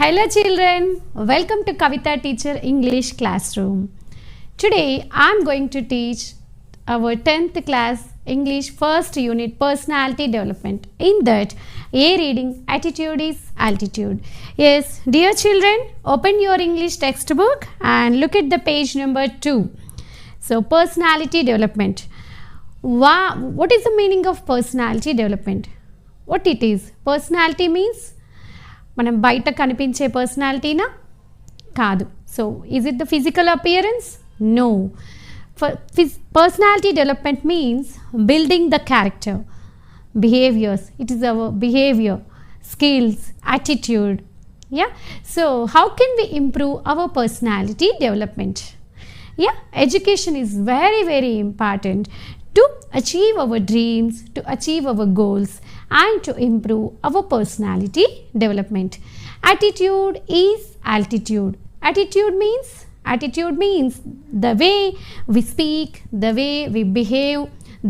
Hello children, welcome to Kavita Teacher English Classroom. Today I am going to teach our 10th class English first unit personality development. In that, A reading attitude is altitude. Yes, dear children, open your English textbook and look at the page number 2. So personality development. Wow, what is the meaning of personality development? What it is? Personality means మనం బయట కనిపించే పర్సనాలిటీనా కాదు. So is it the physical appearance? No. Personality development means building the character, behaviours. It is our behaviour, skills, attitude. So how can we improve our personality development? Education is very important to achieve our dreams, to achieve our goals and to improve our personality development. Attitude is altitude. Attitude means the way we speak, the way we behave,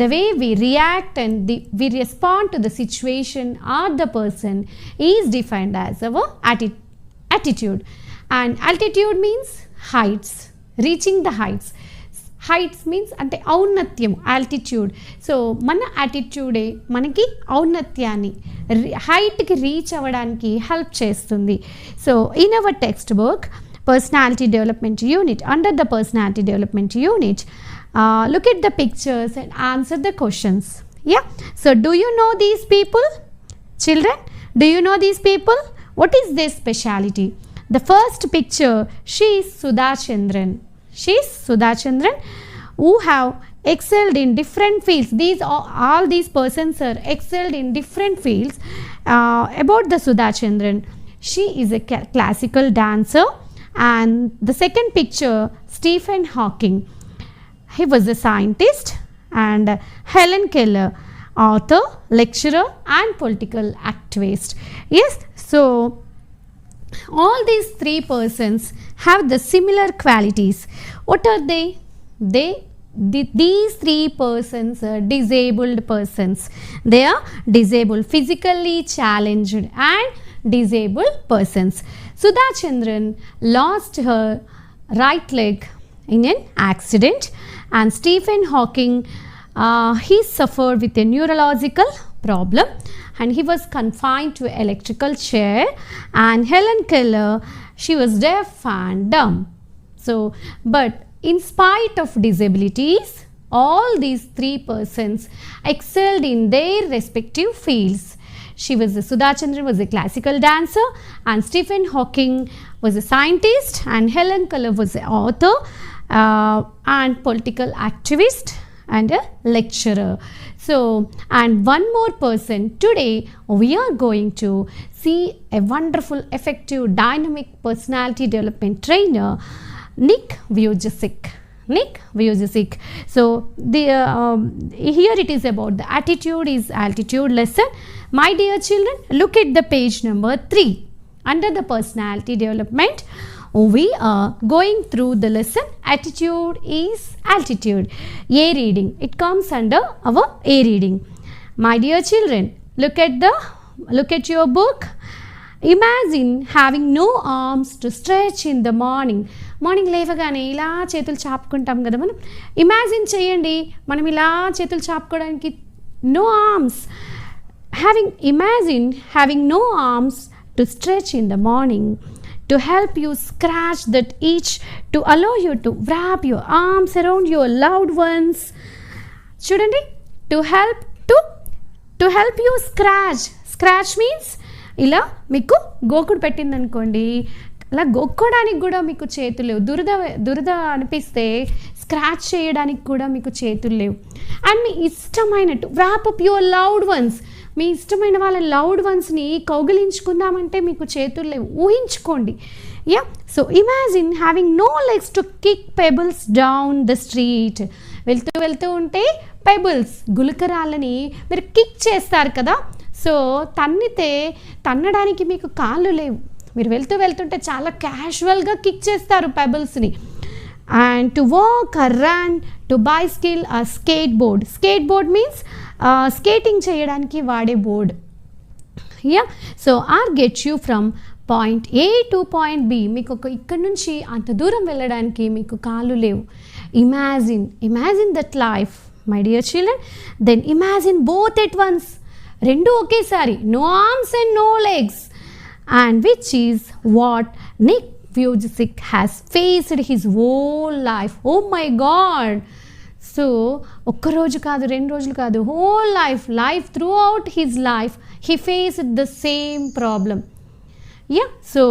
the way we react and we respond to the situation or the person is defined as our attitude. And altitude means heights, reaching the heights. Heights means అంటే ఔన్నత్యం, altitude. So మన యాటిట్యూడే మనకి ఔన్నత్యాన్ని, హైట్కి reach అవ్వడానికి help చేస్తుంది. So in our text book personality development unit, under the personality development unit, look at the pictures and answer the questions. So do you know these people? Children, do you know these people? What is their speciality? The first picture, she is Sudha Chandran. She is Sudha Chandran who have excelled in different fields. All these persons are excelled in different fields. About the Sudha Chandran, she is a classical dancer. And the second picture, Stephen Hawking. He was a scientist. And Helen Keller, author, lecturer and political activist. Yes, so all these three persons have the similar qualities. What are they? These three persons are disabled persons. They are disabled, physically challenged and disabled persons. Sudha Chandran lost her right leg in an accident, and Stephen Hawking he suffered with a neurological problem and he was confined to an electrical chair. And Helen Keller, she was deaf and dumb. So but in spite of disabilities, all these three persons excelled in their respective fields. Sudha Chandran was a classical dancer and Stephen Hawking was a scientist and Helen Keller was an author and political activist and a lecturer. So, and one more person, today we are going to see a wonderful, effective, dynamic personality development trainer, Nick Vujicic. So here it is about the attitude is altitude lesson. My dear children, look at the page number 3. Under the personality development, we are going through the lesson attitude is altitude. A reading, it comes under our A reading. My dear children, look at your book. Imagine having no arms to stretch in the morning. Morning లేవగానే ఇలా చేతులు చాపుకుంటాం కదా మనం. Imagine చేయండి మనం ఇలా చేతులు చాపుకోవడానికి no arms. Imagine having no arms to stretch in the morning, to help you scratch that itch, to allow you to wrap your arms around your loved ones. చూడండి, to help you scratch means ఇలా మీకు గోకుడు పెట్టింది అనుకోండి, అలా గొక్కోడానికి కూడా మీకు చేతులు లేవు, దురద అనిపిస్తే స్క్రాచ్ చేయడానికి కూడా మీకు చేతులు లేవు. అండ్ మీ ఇష్టమైనట్టు wrap up your loved ones, మీ ఇష్టమైన వాళ్ళ లవ్డ్ వన్స్ని కౌగిలించుకుందామంటే మీకు చేతులు లేవు. ఊహించుకోండి. So imagine having no legs to kick pebbles down the street. వెళ్తూ ఉంటే పెబుల్స్, గులకరాళ్ళని మీరు కిక్ చేస్తారు కదా. సో తన్నడానికి మీకు కాళ్ళు లేవు. మీరు వెళ్తుంటే చాలా క్యాజువల్గా కిక్ చేస్తారు పెబుల్స్ని. And to walk or run, to bicycle or skate board means skating చేయడానికి వాడే board. So or get you from point A to point B, మీకు ఇక్కడ నుంచి అంత దూరం వెళ్ళడానికి మీకు కాళ్ళు లేవు. Imagine that life my dear children. Then imagine both at once, రెండు ఒకేసారి, no arms and no legs, and which is what Nick Vujicic has faced his whole life. Oh my God! So ఒక్కరోజు కాదు, 2 రోజులు కాదు, whole life through out his life he faced the same problem. Yeah, so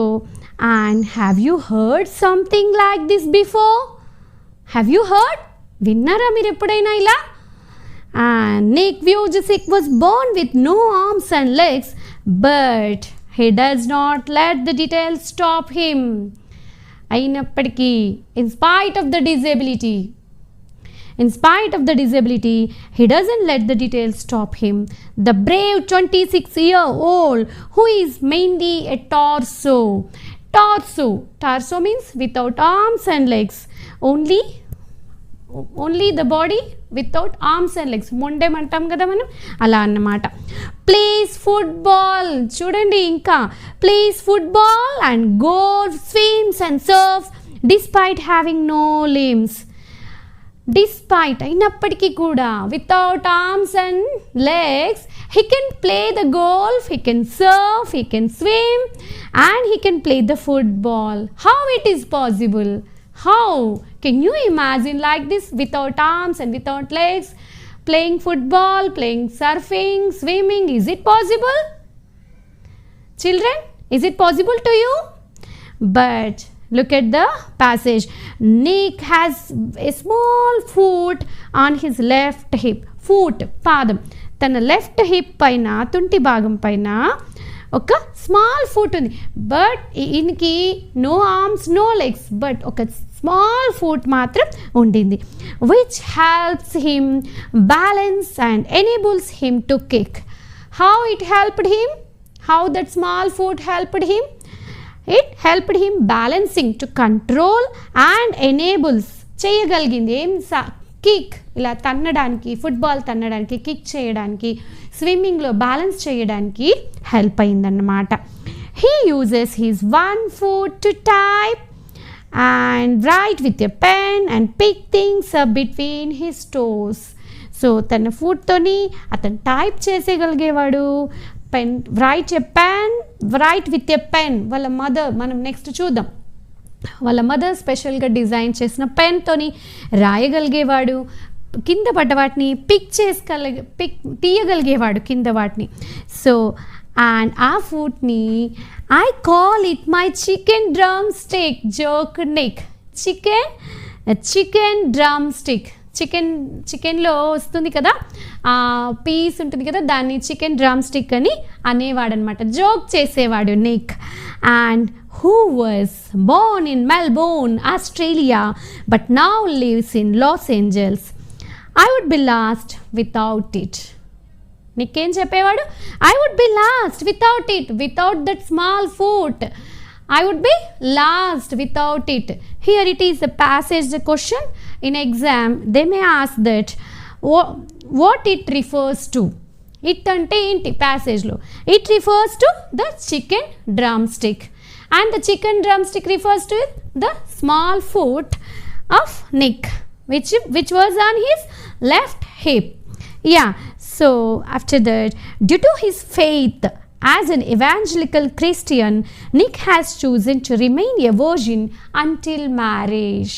and have you heard something like this before? Have you heard? విన్నారా మీరు ఎప్పుడైనా ఇలా? And Nick Vujicic was born with no arms and legs, but he does not let the details stop him. అయినప్పటికీ, in spite of the disability, he doesn't let the details stop him. The brave 26-year-old who is mainly a torso. Torso means without arms and legs. Only the body without arms and legs. మొండెం అంటాం కదా మనం, అలా అన్నమాట. Place football, చూడండి ఇంకా, plays football and golf, swims and surfs despite having no limbs. అయినప్పటికీ కూడా, without arms and legs, he can play the golf, he can surf, he can swim, and he can play the football. How it is possible? How can you imagine like this, without arms and without legs, playing football, playing surfing, swimming? Is it possible? Children, is it possible to you? But look at the passage. Nick has a small foot on his left hip. Foot, పాదం, తన left hip పైన, తుంటి భాగం పైన ఒక small foot ఉంది. But ఈయనకి no arms, no legs, but ఒక స్మాల్ ఫుట్ మాత్రం ఉండింది. Which helps him balance and enables him to kick. How it helped him? How that small foot helped him? It helped him balancing to control and enables, చేయగలిగింది ఏం, kick, ఇలా తన్నడానికి, football తన్నడానికి, kick చేయడానికి, స్విమ్మింగ్లో balance చేయడానికి help అయిందన్నమాట. He uses his one foot to type and write with a pen and pick things up between his toes. So తన ఫుట్తోని అతను type చేసేయగలిగేవాడు. Write with a pen. వాళ్ళ మదర్, మనం నెక్స్ట్ చూద్దాం, వాళ్ళ మదర్ స్పెషల్గా డిజైన్ చేసిన పెన్తోని రాయగలిగేవాడు. కింద పడ్డ వాటిని తీయగలిగేవాడు కింద వాటిని. సో అండ్ ఆ ఫుడ్ని, I call it my chicken drum stick. Joke Nick, chicken drum stick. చికెన్లో వస్తుంది కదా, ఆ పీస్ ఉంటుంది కదా, దాన్ని చికెన్ డ్రమ్ స్టిక్ అని అనేవాడు అనమాట, జోక్ చేసేవాడు Nick. And who was born in Melbourne, Australia, but now lives in Los Angeles. I would be lost without it. Nick ఏం చెప్పేవాడు? I would be lost without it, without that small foot. I would be lost without it. Here it is a passage, the question in exam, they may ask that what it refers to. It ante enti passage lo, it refers to the chicken drumstick, and the chicken drumstick refers to the small foot of Nick, which was on his left hip. Yeah, so after that, due to his faith as an evangelical Christian, Nick has chosen to remain a virgin until marriage.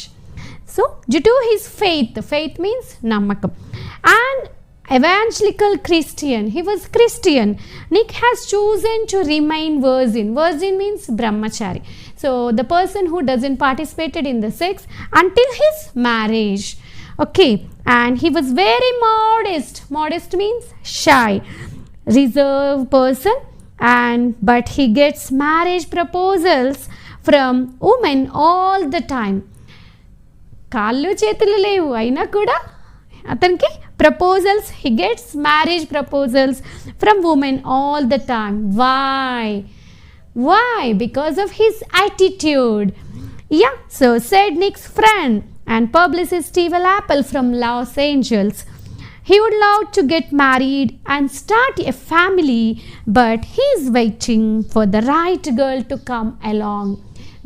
So due to his faith means namakam, and evangelical Christian, he was Christian, Nick has chosen to remain virgin. Virgin means brahmachari, so the person who doesn't participated in the sex until his marriage. Okay, and he was very modest means shy, reserved person, and but he gets marriage proposals from women all the time. కాళ్ళు చేతులు లేవు అయినా కూడా అతనికి proposals, he gets marriage proposals from women all the time. Why? Because of his attitude. Yeah, so said Nick's friend and publicist Steve Apple from Los Angeles. He would love to get married and start a family, but he is waiting for the right girl to come along.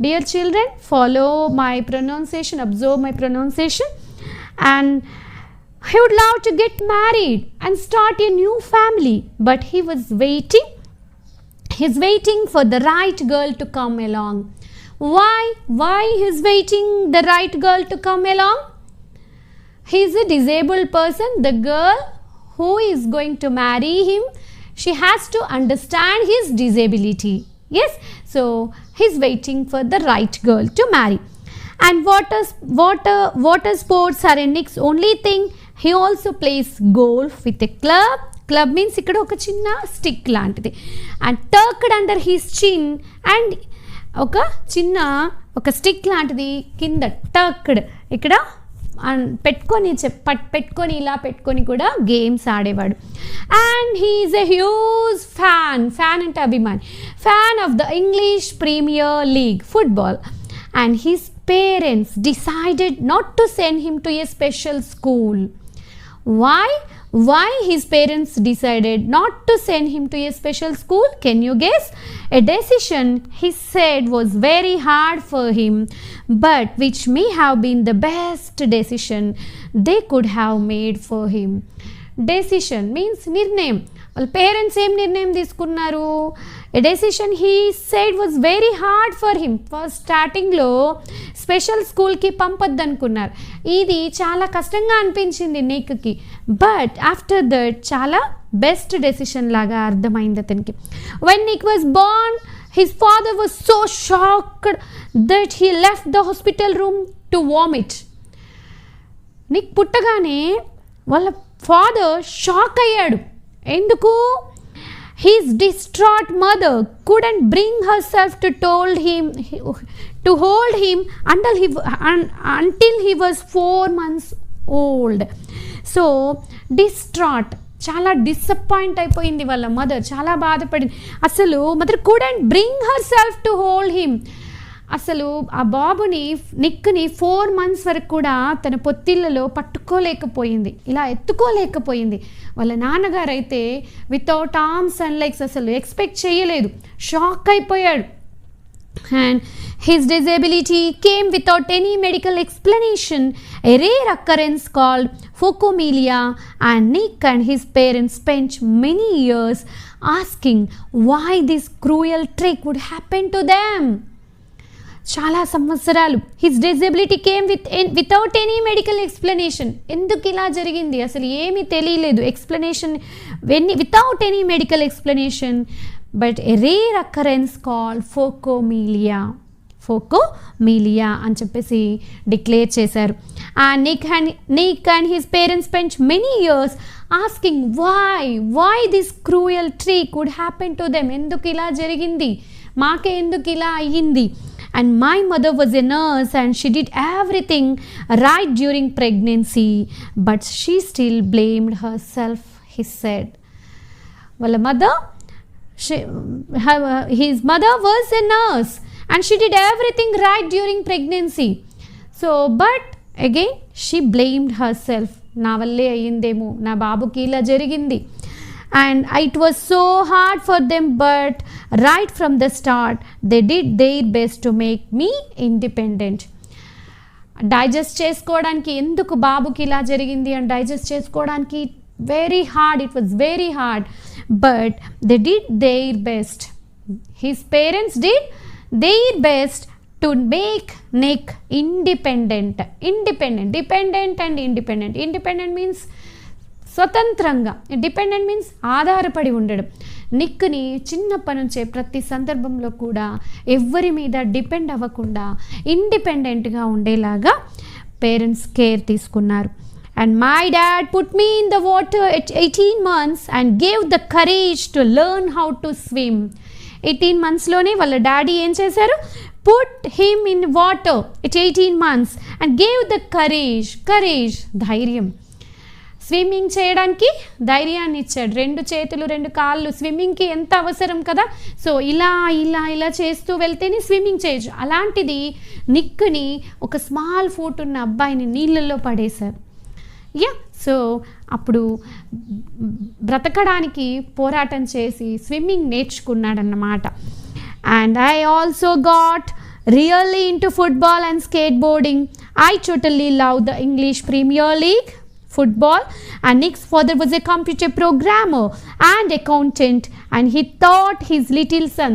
Dear children, follow my pronunciation, observe my pronunciation. And he would love to get married and start a new family, but he was waiting. He's waiting for the right girl to come along. Why? Why he's waiting the right girl to come along? He is a disabled person. The girl who is going to marry him, she has to understand his disability. Yes, so he's waiting for the right girl to marry. And water sports are Nick's only thing. He also plays golf with a club. Club means ikkada oka chinna stick lantidi, and tucked under his chin, and oka chinna oka stick lantidi kinda tucked ikkada పెట్టుకొని ఇలా పెట్టుకొని కూడా games ఆడేవాడు. And he is a huge fan అంటే అభిమాని, fan of the English Premier League football. And his parents decided not to send him to a special school. Why his parents decided not to send him to a special school? Can you guess? A decision he said was very hard for him, but which may have been the best decision they could have made for him. Decision means నిర్ణయం. వాళ్ళ parents ఏం నిర్ణయం తీసుకున్నారు? A decision he said was very hard for him. First స్టార్టింగ్లో special స్కూల్కి పంపొద్దు అనుకున్నారు. ఇది చాలా కష్టంగా అనిపించింది నిక్కి, బట్ ఆఫ్టర్ దట్ చాలా బెస్ట్ డెసిషన్ లాగా అర్థమైంది అతనికి. When Nick was born, his father was so shocked that he left the hospital room to vomit. Nick పుట్టగానే వాళ్ళ ఫాదర్ షాక్ అయ్యాడు. ఎందుకు? His distraught mother couldn't bring herself to hold him until he was 4 months old. So distraught, చాలా disappoint అయిపోయింది వాళ్ళ mother, చాలా బాధపడింది. అసలు mother couldn't bring herself to hold him. అసలు ఆ బాబుని నిక్ని 4 months వరకు కూడా తన పొత్తిళ్ళలో పట్టుకోలేకపోయింది, ఇలా ఎత్తుకోలేకపోయింది. వాళ్ళ నాన్నగారు అయితే వితౌట్ ఆర్మ్స్ అండ్ లెగ్స్, అసలు ఎక్స్పెక్ట్ చేయలేదు, షాక్ అయిపోయాడు. And his disability came without any medical explanation, a rare occurrence called phocomelia, and Nick and his parents spent many years asking why this cruel trick would happen to them. చాలా సంవత్సరాలు his disability came without any medical explanation. ఎందుకు ఇలా జరిగింది అసలు ఏమీ తెలియలేదు, explanation without any medical explanation. But a rare occurrence called phocomelia అని చెప్పేసి డిక్లేర్ చేశారు. And Nick and his parents spent many years asking why this cruel trick would happen to them. ఎందుకు ఇలా జరిగింది, మాకే ఎందుకు ఇలా అయ్యింది. And my mother was a nurse and she did everything right during pregnancy, but she still blamed herself, he said. Well, his mother was a nurse and she did everything right during pregnancy. So, but again she blamed herself. నా వల్లే అయ్యిందేమో, నా బాబుకి ఇలా జరిగింది. And it was so hard for them, but right from the start they did their best to make me independent. Digest చేసుకోవడానికి, ఎందుకు బాబుకి ఇలా జరిగింది అని డైజెస్ట్ చేసుకోవడానికి very hard, it was very hard, but they did their best. His parents did their best to make Nick independent. Dependent and independent. Independent means స్వతంత్రంగా, dependent means ఆధారపడి ఉండడం. నిక్ని చిన్నప్పటి నుంచే ప్రతి సందర్భంలో కూడా ఎవరి మీద డిపెండ్ అవ్వకుండా ఇండిపెండెంట్గా ఉండేలాగా పేరెంట్స్ కేర్ తీసుకున్నారు. And my dad put me in the water at 18 months and gave the courage to learn how to swim. 18 monthsలోనే వాళ్ళ డాడీ ఏం చేశారు? Put him in water at 18 months and gave the courage, ధైర్యం. Swimming చేయడానికి ధైర్యాన్ని ఇచ్చాడు. 2 చేతులు 2 కాళ్ళు, స్విమ్మింగ్కి ఎంత అవసరం కదా. సో ఇలా చేస్తూ వెళ్తేనే స్విమ్మింగ్ చేయొచ్చు. అలాంటిది నిక్ని, ఒక స్మాల్ ఫుట్ ఉన్న అబ్బాయిని నీళ్ళల్లో పడేశారు. సో అప్పుడు బ్రతకడానికి పోరాటం చేసి స్విమ్మింగ్ నేర్చుకున్నాడన్నమాట. And I also got really into football and skateboarding. I totally love the English Premier League football, and Nick's father was a computer programmer and accountant, and he taught his little son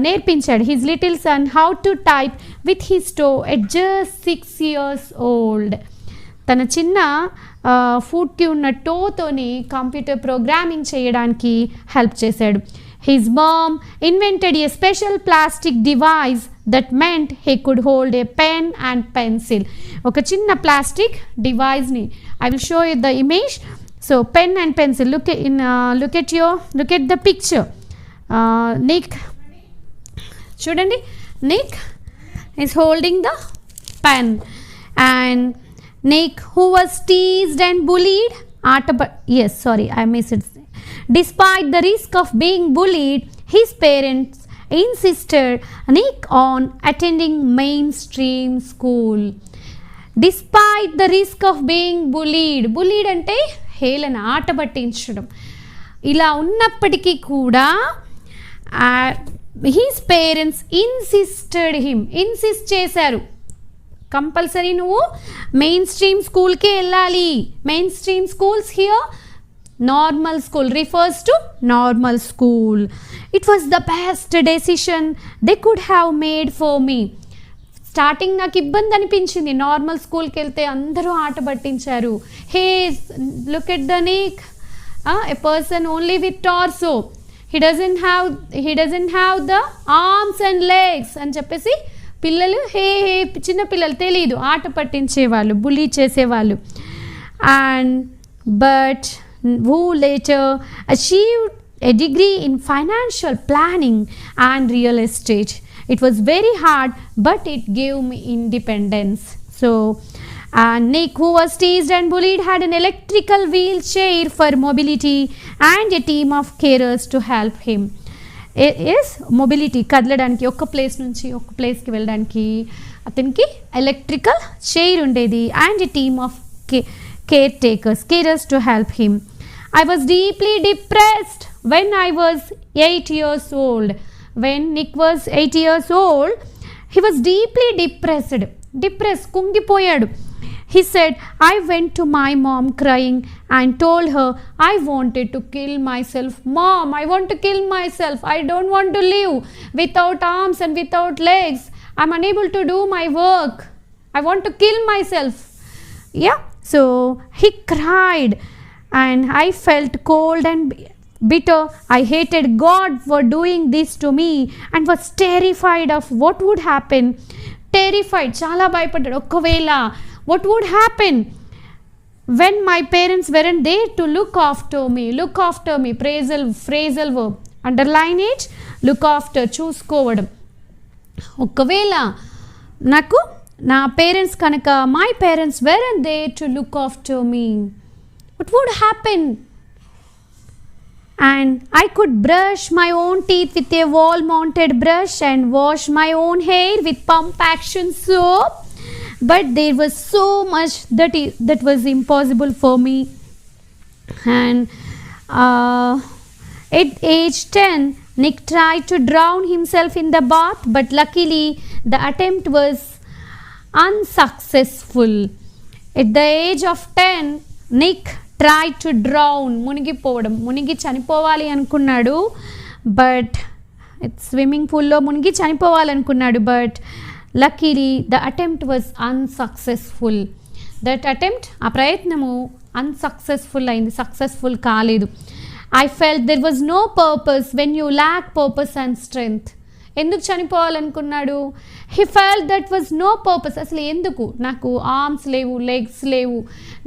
నేర్పించాడు his little son how to type with his toe at just 6 years old. తన చిన్న ఫుట్కి ఉన్న టోతోని computer programming చేయడానికి help చేశాడు. His mom invented a special plastic device that meant he could hold a pen and pencil. ఒక చిన్న plastic device ని I will show you the image. So pen and pencil, look at the picture. Nick, చూడండి, Nick is holding the pen, and Nick, who was teased and bullied, I missed it. Despite the risk of being bullied, his parents insisted Nick on attending mainstream school. Despite the risk of being bullied అంటే హేళన, ఆట పట్టించడం. ఇలా ఉన్నప్పటికీ కూడా his parents insist చేశారు, compulsory నువ్వు main stream స్కూల్కే వెళ్ళాలి. Main stream schools here normal school refers to normal school. It was the best decision they could have made for me. Starting నాకు ఇబ్బంది అనిపించింది, నార్మల్ స్కూల్కి వెళ్తే అందరూ ఆట పట్టించారు. Hey look at the Nick, a person only with torso, he doesn't have the arms and legs అని చెప్పేసి పిల్లలు చిన్న పిల్లలు తెలీదు, ఆట పట్టించేవాళ్ళు, బులీ చేసేవాళ్ళు. And but who later achieved a degree in financial planning and real estate. It was very hard, but it gave me independence. So Nick, who was teased and bullied, had an electrical wheelchair for mobility and a team of carers to help him. Mobility, కదలడానికి, ఒక place నుంచి ఒక ప్లేస్కి వెళ్ళడానికి అతనికి electrical chair ఉండేది, and a team of carers to help him. I was deeply depressed when I was 8 years old. When Nick was 8 years old, he was deeply depressed, కుంగిపోయాడు. He said, I went to my mom crying and told her I wanted to kill myself. Mom, I want to kill myself. I don't want to live without arms and without legs. I'm unable to do my work. I want to kill myself. Yeah. So he cried, and I felt cold and bitter. I hated God for doing this to me and was terrified of what would happen. Terrified, చాలా భయపడ్డాడు. ఒకవేళ what would happen when my parents weren't there to look after me. Phrasal verb, underline it, look after, చూసుకోవడం. ఒకవేళ నాకు నా parents కనుక, my parents weren't there to look after me, what would happen? And I could brush my own teeth with a wall mounted brush and wash my own hair with pump action soap, but there was so much that was impossible for me. And at age 10, Nick tried to drown himself in the bath, but luckily the attempt was unsuccessful. At the age of 10, Nick tried to drown, మునిగి చనిపోవాలి అనుకున్నాడు. But swimming పూల్లో మునిగి చనిపోవాలనుకున్నాడు. But luckily the attempt was unsuccessful. ఆ ప్రయత్నము unsuccessful అయింది, successful కాలేదు. I felt there was no purpose when you lack purpose and strength. ఎందుకు చనిపోవాలనుకున్నాడు? He felt that was no purpose. అసలు ఎందుకు, నాకు ఆర్మ్స్ లేవు, లెగ్స్ లేవు,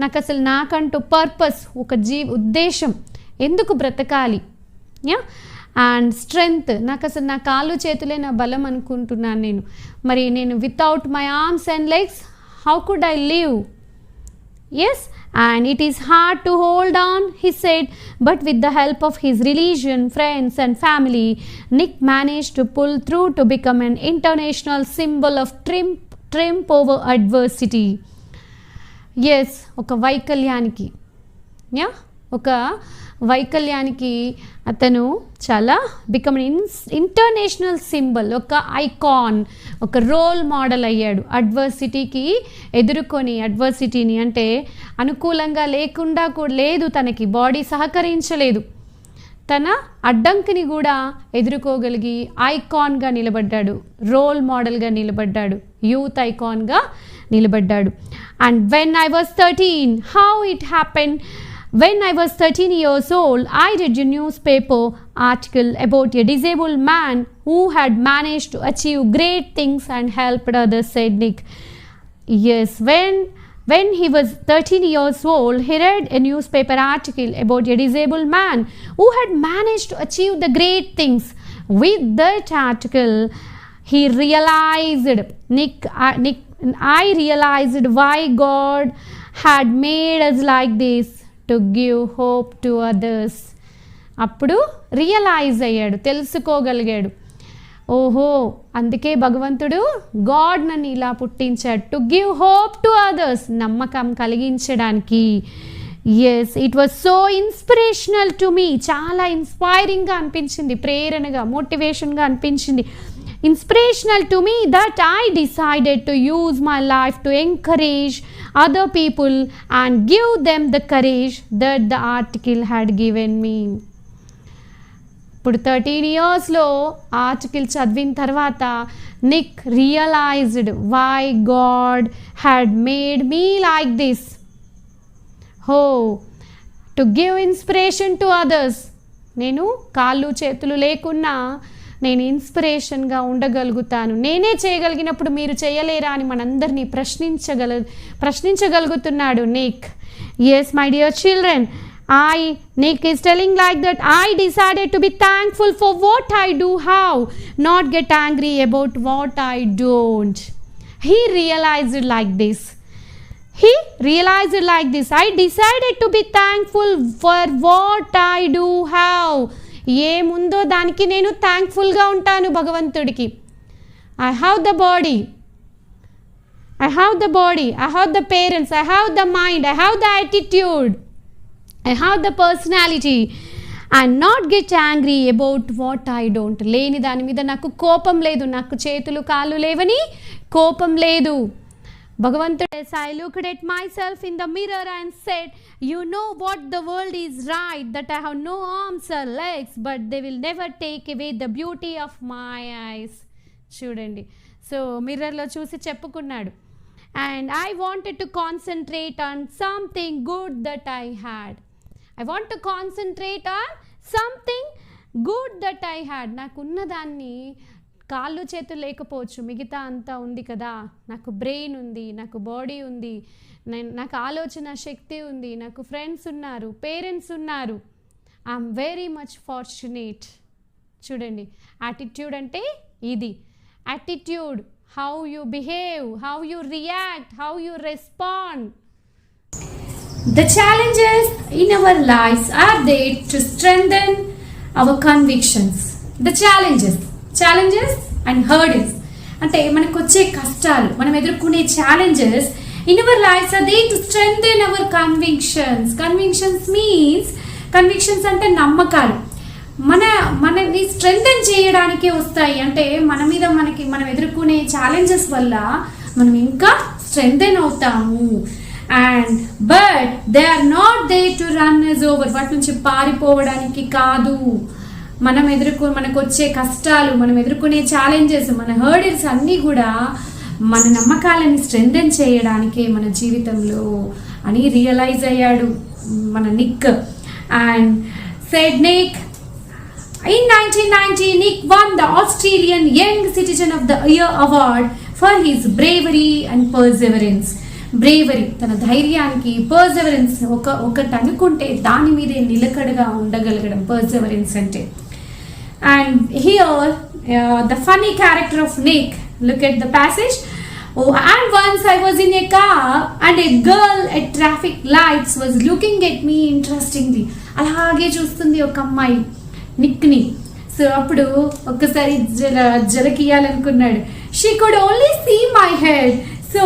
నాకు అసలు నాకంటూ పర్పస్, ఒక ఉద్దేశం, ఎందుకు బ్రతకాలి. అండ్ స్ట్రెంగ్త్, నాకు అసలు నా కాళ్ళు చేతులే నా బలం అనుకుంటున్నాను నేను. మరి నేను without my arms and legs how could I live? Yes, and it is hard to hold on, he said, but with the help of his religion, friends and family, Nick managed to pull through to become an international symbol of triumph over adversity. Yes, ఒక వైకల్యానికి, yeah, ఒక వైకల్యానికి అతను చాలా become international symbol, ఒక icon, ఒక role model అయ్యాడు. అడ్వర్సిటీకి ఎదుర్కొని, అడ్వర్సిటీని అంటే అనుకూలంగా లేకుండా కూడా లేదు, తనకి బాడీ సహకరించలేదు, తన అడ్డంకిని కూడా ఎదుర్కోగలిగి ఐకాన్గా నిలబడ్డాడు, రోల్ మోడల్గా నిలబడ్డాడు, యూత్ ఐకాన్గా నిలబడ్డాడు. And when I was 13, how it happen, when I was 13 years old, I read a newspaper article about a disabled man who had managed to achieve great things and helped others, said Nick. Yes, when he was 13 years old, he read a newspaper article about a disabled man who had managed to achieve the great things. With that article, he realized, I realized why God had made us like this, to give hope to others. అప్పుడు realise అయ్యాడు, తెలుసుకోగలిగాడు, ఓహో అందుకే భగవంతుడు God నన్ను ఇలా పుట్టించాడు, to give hope to others, నమ్మకం కలిగించడానికి. Yes, it was so inspirational to me, చాలా ఇన్స్పైరింగ్గా అనిపించింది, ప్రేరణగా, మోటివేషన్గా అనిపించింది. Inspirational to me that I decided to use my life to encourage other people and give them the courage that the article had given me. ఇప్పుడు 13 yearsలో article చదివిన తర్వాత Nick realised why God had made me like this, how to give inspiration to others. నేను కాళ్ళు చేతులు లేకున్నా నేను ఇన్స్పిరేషన్గా ఉండగలుగుతాను, నేనే చేయగలిగినప్పుడు మీరు చేయలేరా అని మనందరినీ ప్రశ్నించగలుగుతున్నాడు Nick. Yes my dear children, Nick is telling like that, I decided to be thankful for what I do have, not get angry about what I don't. He realized it like this. I decided to be thankful for what I do have. ఏముందో దానికి నేను థ్యాంక్ఫుల్గా ఉంటాను భగవంతుడికి. I have the body, I have the parents, I have the mind, I have the attitude, I have the personality, and not get angry about what I don't. లేని దాని మీద నాకు కోపం లేదు, నాకు చేతులు కాళ్ళు లేవని కోపం లేదు. భగవంతుడు, I looked at myself in the mirror and said, you know what, the world is right, that I have no arms or legs, but they will never take away the beauty of my eyes. చూడండి, so మిర్రర్లో చూసి చెప్పుకున్నాడు, and I wanted to concentrate on something good that I had. I want to concentrate on something good that I had. నాకున్నదాన్ని, కాళ్ళు చేతులు లేకపోవచ్చు, మిగతా అంతా ఉంది కదా, నాకు బ్రెయిన్ ఉంది, నాకు బాడీ ఉంది, నాకు ఆలోచన శక్తి ఉంది, నాకు ఫ్రెండ్స్ ఉన్నారు, పేరెంట్స్ ఉన్నారు, ఐఎమ్ వెరీ మచ్ ఫార్చునేట్. చూడండి, యాటిట్యూడ్ అంటే ఇది. Attitude, how you behave, how you react, how you respond. The challenges in our lives are there to strengthen our convictions. The challenges and hurdles అంటే మనకు వచ్చే కష్టాలు, మనం ఎదుర్కొనే challenges in our lives are there to strengthen our convictions. Convictions అంటే నమ్మకాలు, మనని strengthen చేయడానికే వస్తాయి. అంటే మనం ఎదుర్కొనే ఛాలెంజెస్ వల్ల మనం ఇంకా స్ట్రెంగ్థెన్ అవుతాము. And but they are not there to run us over. వాటి నుంచి పారిపోవడానికి కాదు. మనకు వచ్చే కష్టాలు, మనం ఎదుర్కొనే ఛాలెంజెస్, మన హర్డిల్స్ అన్నీ కూడా మన నమ్మకాలని స్ట్రెంగ్థెన్ చేయడానికే మన జీవితంలో అని రియలైజ్ అయ్యాడు మన Nick. And said Nick, in 1990 Nick won the Australian Young Citizen of the Year award for his bravery and perseverance. Bravery, తన ధైర్యానికి, పర్సెవరెన్స్, ఒకటి అనుకుంటే దాని మీదే నిలకడగా ఉండగలగడం పర్సెవరెన్స్ అంటే. And here the funny character of Nick, look at the passage. And once I was in a car and a girl at traffic lights was looking at me interestingly. అలాగే చూస్తుంది ఒక అమ్మాయి నిక్ని. సో అప్పుడు ఒక్కసారి జలకియాలనుకున్నాడు. She could only see my head. So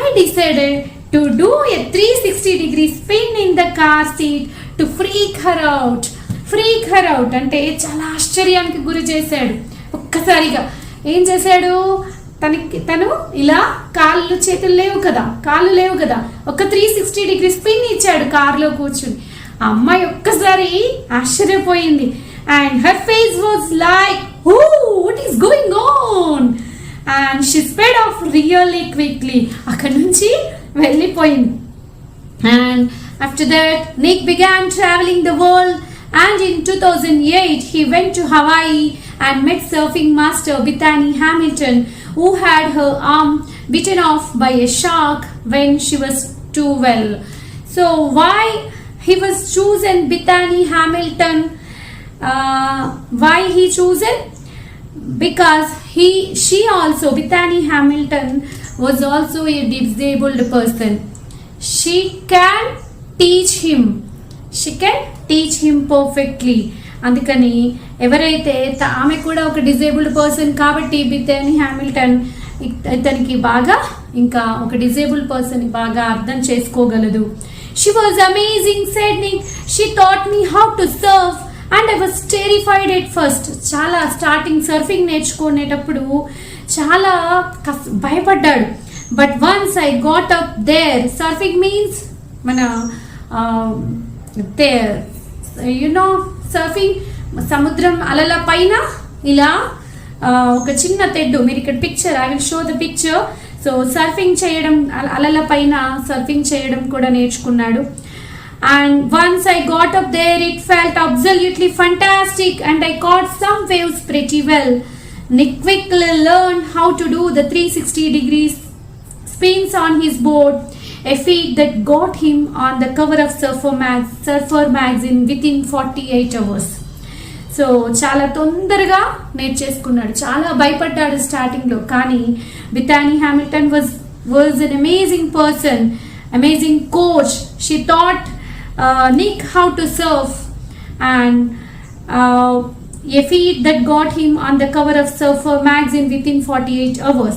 I decided to do a 360-degree spin in the car seat to freak her out. అంటే చాలా ఆశ్చర్యానికి గురి చేశాడు. ఒక్కసారిగా ఏం చేశాడు, తను ఇలా కాళ్ళు లేవు కదా ఒక 360-degree స్పిన్ ఇచ్చాడు కార్లో కూర్చుని. ఆ అమ్మాయి ఒక్కసారి ఆశ్చర్యపోయింది. And her face was like, oh what is going on, and she sped off really quickly. అక్కడి నుంచి వెళ్ళిపోయింది. And after that Nick began travelling the world. And in 2008, he went to Hawaii and met surfing master Bethany Hamilton, who had her arm bitten off by a shark when she was 12. So why he was chosen Bethany Hamilton? Why he chosen? Because Bethany Hamilton was also a disabled person. She can teach him perfectly. అందుకని ఎవరైతే ఆమె కూడా ఒక disabled person కాబట్టి Bethany Hamilton ఇతనికి బాగా ఇంకా ఒక డిజేబుల్డ్ పర్సన్ బాగా అర్థం చేసుకోగలదు. She was amazing said Nick. She taught me how to surf and I was terrified at first. చాలా స్టార్టింగ్ సర్ఫింగ్ నేర్చుకునేటప్పుడు చాలా భయపడ్డాడు. But once I got up there, surfing means మన సర్ఫింగ్ సముద్రం అలల పైన ఇలా ఒక చిన్న తెడ్డు, మీరు ఇక్కడ picture, I will show the picture. So surfing చేయడం, అలల పైన సర్ఫింగ్ చేయడం కూడా నేర్చుకున్నాడు. And once I got up there it felt absolutely fantastic and I caught some waves pretty well. Nick quickly learned how to do the 360-degree spins on his board, a feat that got him on the cover of Surfer magazine within 48 hours. So చాలా తొందరగా నేర్చేసుకున్నాడు. చాలా భయపడ్డాడు స్టార్టింగ్లో, కానీ Bethany Hamilton was an amazing person, amazing coach. She taught Nick how to surf, and a feat that got him on the cover of Surfer magazine within 48 hours.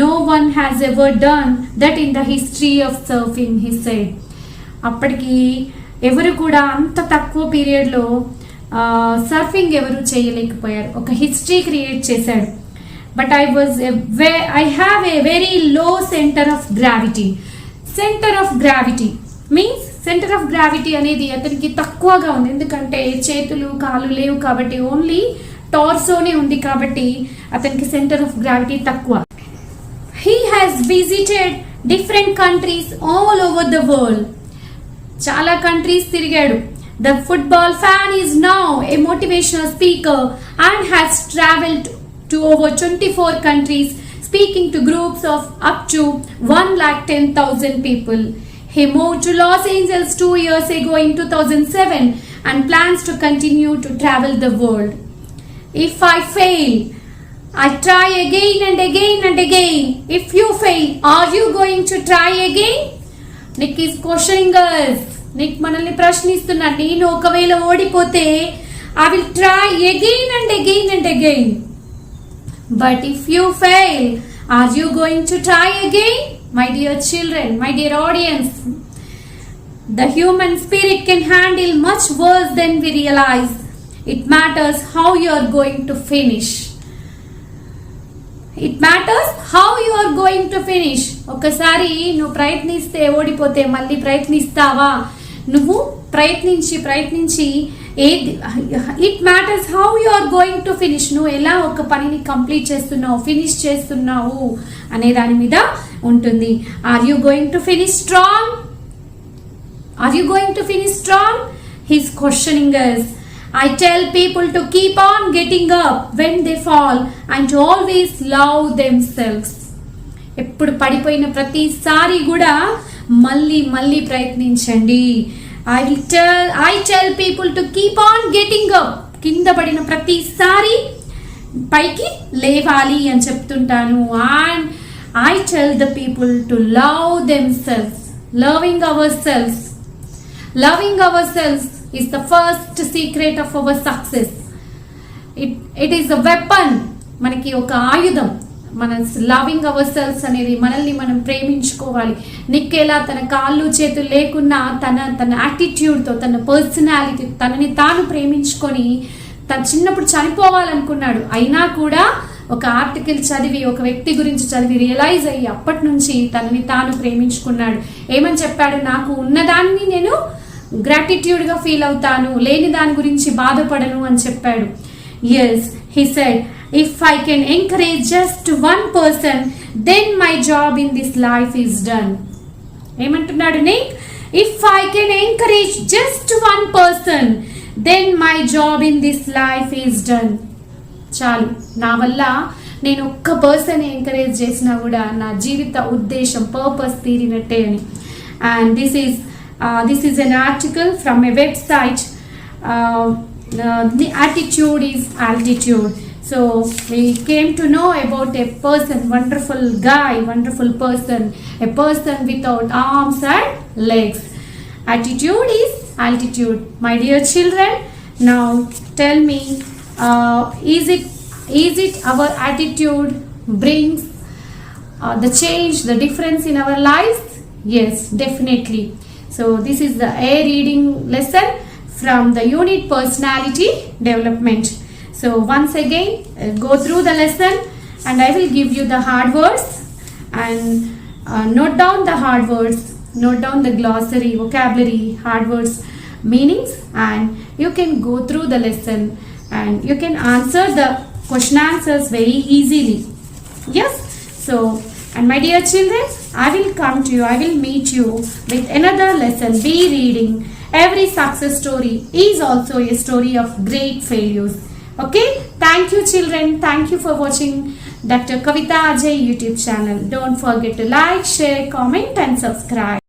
No one has ever done that in the history of surfing, he said. అప్పటికి ఎవరు కూడా అంత తక్కువ పీరియడ్లో surfing ఎవరు చేయలేకపోయారు. ఒక history create చేశాడు. But I have a very low centre of gravity. Centre of gravity means, centre of gravity అనేది అతనికి తక్కువగా ఉంది. ఎందుకంటే చేతులు కాళ్ళు లేవు కాబట్టి, ఓన్లీ టార్సోనే ఉంది కాబట్టి అతనికి సెంటర్ ఆఫ్ గ్రావిటీ తక్కువ. He has visited different countries all over the world. చాలా కంట్రీస్ తిరిగాడు. The football fan is now a motivational speaker and has traveled to over 24 countries, speaking to groups of up to 110,000 people. He moved to Los Angeles 2 years ago in 2007 and plans to continue to travel the world. If I fail, I try again and again and again. If you fail, are you going to try again? Nick is questioning us. Nick మనల్ని ప్రశ్నిస్తున్నాడు. నేను ఒకవేళ ఓడిపోతే I will try again and again and again. But if you fail, are you going to try again? My dear children, my dear audience, the human spirit can handle much worse than we realize. It matters how you are going to finish. It matters how you are going to finish. ఒకసారి నువ్వు ప్రయత్నిస్తే ఓడిపోతే మళ్ళీ ప్రయత్నిస్తావా? నువ్వు ప్రయత్నించి it matters how you are going to finish. నువ్వు ఎలా ఒక పనిని కంప్లీట్ చేస్తున్నావు, ఫినిష్ చేస్తున్నావు అనే దాని మీద ఉంటుంది. Are you going to finish strong? Are you going to finish strong? He's questioning us. I tell people to keep on getting up when they fall and to always love themselves. ఎప్పుడు పడిపోయిన ప్రతిసారి కూడా మళ్ళీ ప్రయత్నించండి. I tell people to keep on getting up. కింద పడిన ప్రతిసారి పైకి లేవాలి అని చెప్తుంటాను. And I tell the people to love themselves. Loving ourselves is the first secret of our success. It is a weapon. మనకి ఒక ఆయుధం. మన లవింగ్ అవర్ సెల్ఫ్స్ అనేది మనల్ని మనం ప్రేమించుకోవాలి. నిక్కేలా తన కాళ్ళు చేతులు లేకున్నా తన యాటిట్యూడ్తో, తన పర్సనాలిటీ, తనని తాను ప్రేమించుకొని తను చిన్నప్పుడు చనిపోవాలనుకున్నాడు. అయినా కూడా ఒక ఆర్టికల్ చదివి, ఒక వ్యక్తి గురించి చదివి రియలైజ్ అయ్యి అప్పటి నుంచి తనని తాను ప్రేమించుకున్నాడు. ఏమని చెప్పాడు? నాకు ఉన్నదాన్ని నేను గ్రాటిట్యూడ్గా ఫీల్ అవుతాను, లేని దాని గురించి బాధపడను అని చెప్పాడు. Yes, he said, if I can encourage just one person, then my job in this life is done. ఏమంటున్నాడు Nick? If I can encourage just one person, then my job in this life is done. చాలు, నా వల్ల నేను ఒక్క person encourage చేసినా కూడా నా జీవిత ఉద్దేశం, పర్పస్ తీరినట్టే అని. And this is an article from a website. The attitude is altitude. So we came to know about a person, wonderful guy, wonderful person, a person without arms and legs. Attitude is altitude. My dear children, now tell me, is it our attitude brings the change, the difference in our lives? Yes, definitely. So this is the A reading lesson from the unit personality development. So once again, go through the lesson and I will give you the hard words, and note down the hard words, note down the glossary, vocabulary, hard words, meanings, and you can go through the lesson and you can answer the question answers very easily. Yes, so, and my dear children, I will come to you, I will meet you with another lesson. Be reading. Every success story is also a story of great failures. Okay, thank you children, thank you for watching Dr. Kavita Ajay YouTube channel. Don't forget to like, share, comment and subscribe.